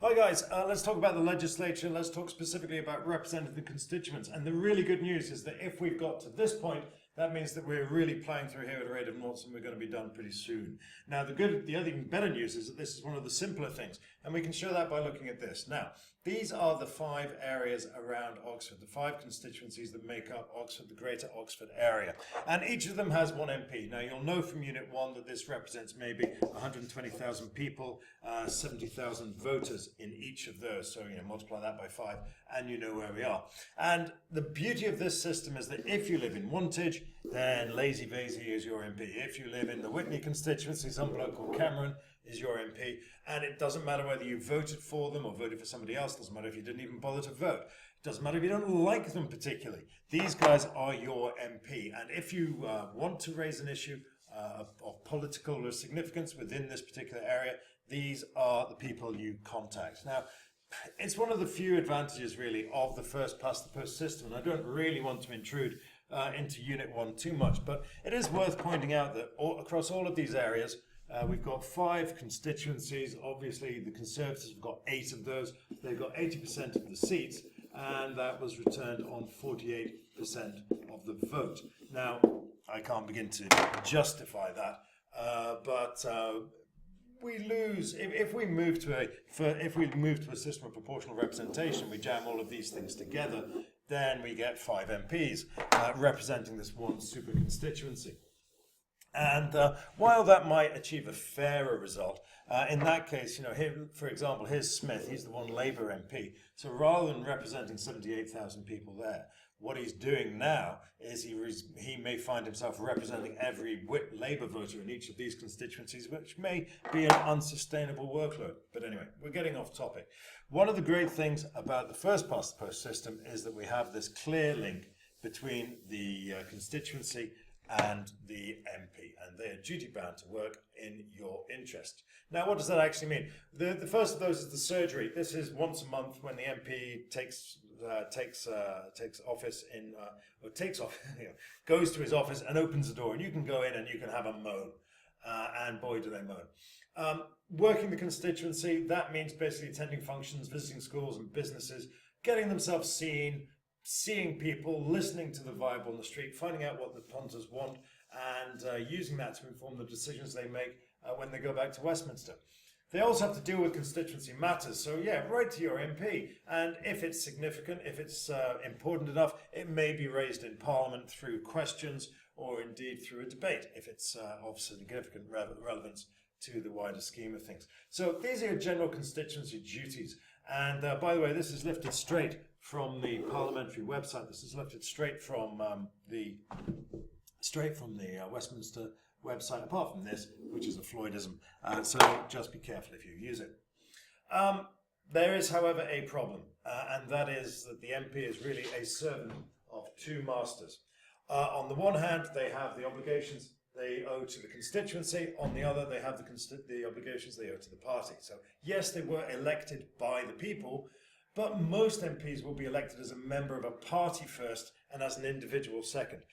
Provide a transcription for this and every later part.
Hi guys, let's talk about the legislature. Let's talk specifically about representing the constituents. And the really good news is that if we've got to this point, that means that we're really ploughing through here at a rate of knots and we're going to be done pretty soon. Now, the other even better news is that this is one of the simpler things. And we can show that by looking at this. Now, these are the 5 areas around Oxford, the 5 constituencies that make up Oxford, the greater Oxford area. And each of them has 1 MP. Now, you'll know from Unit 1 that this represents maybe 120,000 people, 70,000 voters in each of those. So, multiply that by 5 and you know where we are. And the beauty of this system is that if you live in Wantage, then Lazy Vazy is your MP. If you live in the Witney constituency, some bloke called Cameron is your MP. And it doesn't matter whether you voted for them or voted for somebody else. It doesn't matter if you didn't even bother to vote. It doesn't matter if you don't like them particularly. These guys are your MP. And if you want to raise an issue of political significance within this particular area, these are the people you contact. Now, it's one of the few advantages really of the first past the post system, and I don't really want to intrude into Unit 1 too much, but it is worth pointing out that across all of these areas we've got 5 constituencies. Obviously the Conservatives have got 8 of those. They've got 80% of the seats, and that was returned on 48% of the vote. Now, I can't begin to justify that, but we lose if we move to a system of proportional representation. We jam all of these things together, then we get 5 MPs representing this one super constituency. And while that might achieve a fairer result, in that case, for example, here's Smith. He's the one Labour MP. So rather than representing 78,000 people there, what he's doing now is he may find himself representing every Labour voter in each of these constituencies, which may be an unsustainable workload. But anyway, we're getting off topic. One of the great things about the first past the post system is that we have this clear link between the constituency and the MP, and they are duty bound to work in your interest. Now, what does that actually mean? The first of those is the surgery. This is once a month when the MP goes to his office and opens the door, and you can go in and you can have a moan, and boy do they moan. Working the constituency, that means basically attending functions, visiting schools and businesses, getting themselves seen, seeing people, listening to the vibe on the street, finding out what the punters want, and using that to inform the decisions they make when they go back to Westminster. They also have to deal with constituency matters, so yeah, write to your MP, and if it's significant, if it's important enough, it may be raised in Parliament through questions or indeed through a debate if it's of significant relevance to the wider scheme of things. So these are your general constituency duties, and by the way, this is lifted straight from the parliamentary website. This is lifted straight from the Westminster website, apart from this, which is a Floydism, so just be careful if you use it. There is, however, a problem, and that is that the MP is really a servant of 2 masters. On the one hand, they have the obligations they owe to the constituency. On the other, they have the obligations they owe to the party. So yes, they were elected by the people, but most MPs will be elected as a member of a party first and as an individual second.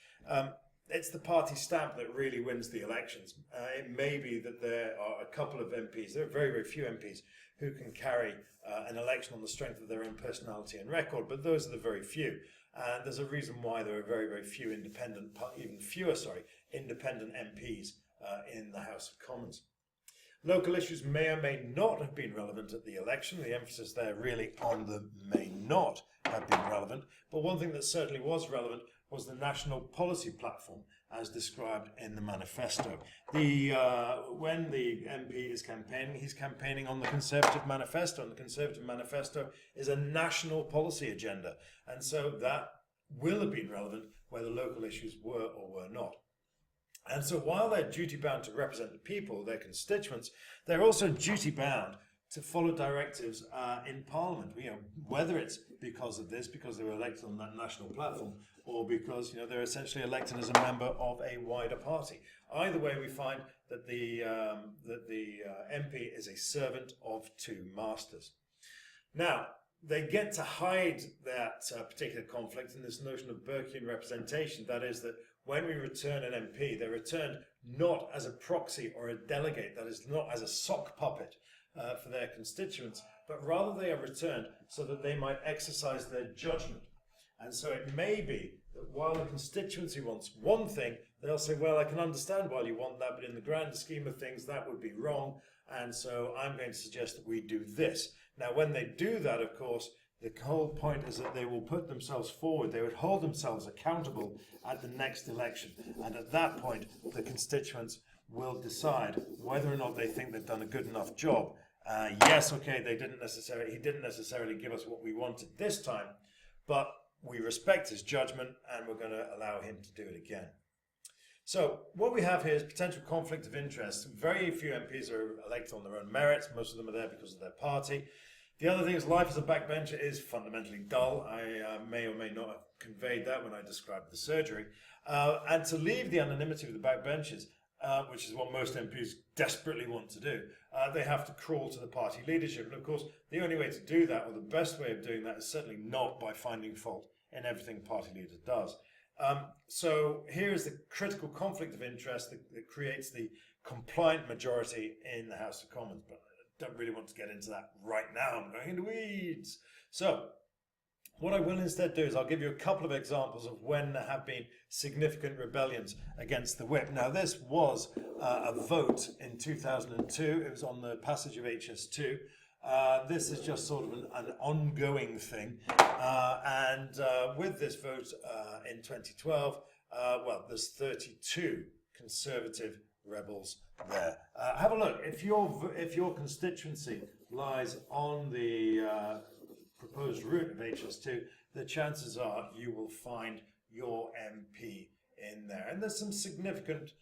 It's the party stamp that really wins the elections. It may be that there are a couple of MPs, there are very, very few MPs who can carry an election on the strength of their own personality and record, but those are the very few. And there's a reason why there are very, very few independent MPs in the House of Commons. Local issues may or may not have been relevant at the election. The emphasis there really on the may not have been relevant. But one thing that certainly was relevant was the national policy platform as described in the manifesto. When the MP is campaigning, he's campaigning on the Conservative manifesto, and the Conservative manifesto is a national policy agenda. And so that will have been relevant whether local issues were or were not. And so while they're duty bound to represent the people, their constituents, they're also duty bound to follow directives in Parliament. Whether it's because of this, because they were elected on that national platform, or because they're essentially elected as a member of a wider party. Either way, we find that the MP is a servant of 2 masters. Now, they get to hide that particular conflict in this notion of Burkean representation. That is that when we return an MP, they're returned not as a proxy or a delegate, that is not as a sock puppet for their constituents, but rather they are returned so that they might exercise their judgment. And so it may be that while the constituency wants one thing, they'll say, well, I can understand why you want that, but in the grander scheme of things, that would be wrong. And so I'm going to suggest that we do this. Now, when they do that, of course, the whole point is that they will put themselves forward. They would hold themselves accountable at the next election. And at that point, the constituents will decide whether or not they think they've done a good enough job. Yes, okay, he didn't necessarily give us what we wanted this time, but we respect his judgment and we're going to allow him to do it again. So what we have here is potential conflict of interest. Very few MPs are elected on their own merits. Most of them are there because of their party. The other thing is life as a backbencher is fundamentally dull. I may or may not have conveyed that when I described the surgery. And to leave the anonymity of the backbenchers, which is what most MPs desperately want to do, they have to crawl to the party leadership. And of course, the only way to do that, or the best way of doing that, is certainly not by finding fault in everything the party leader does. So here is the critical conflict of interest that creates the compliant majority in the House of Commons. But I don't really want to get into that right now. I'm going into weeds. So what I will instead do is I'll give you a couple of examples of when there have been significant rebellions against the whip. Now, this was a vote in 2002. It was on the passage of HS2. This is just sort of an ongoing thing. And with this vote in 2012, well, there's 32 Conservative rebels there. Have a look. If your constituency lies on the proposed route of HS2, the chances are you will find your MP in there. And there's some significant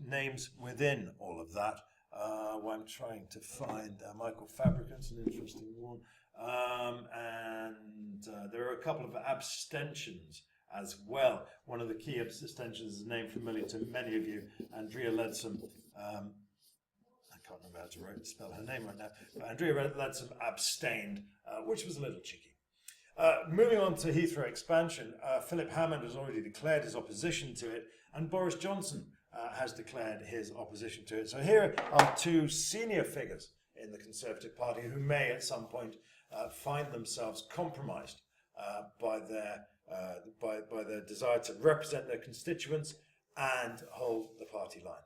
names within all of that. I'm trying to find Michael Fabricant's an interesting one. And there are a couple of abstentions as well. One of the key abstentions is a name familiar to many of you, Andrea Leadsom. I can't remember how to spell her name right now, but Andrea Leadsom abstained, which was a little cheeky. Moving on to Heathrow expansion, Philip Hammond has already declared his opposition to it, and Boris Johnson has declared his opposition to it. So here are two senior figures in the Conservative Party who may at some point find themselves compromised by their desire to represent their constituents and hold the party line.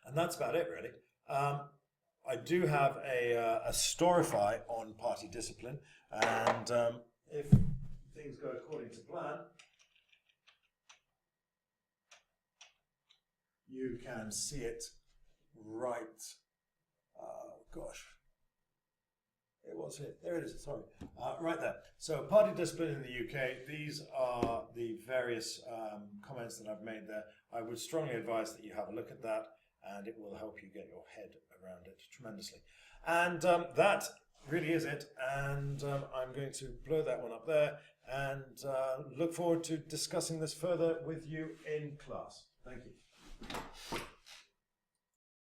And that's about it, really. I do have a storify on party discipline, and if things go according to plan, you can see it right, gosh, it was here, there it is, sorry, right there. So party discipline in the UK, these are the various comments that I've made there. I would strongly advise that you have a look at that, and it will help you get your head around it tremendously. And that really is it, and I'm going to blow that one up there, and look forward to discussing this further with you in class. Thank you.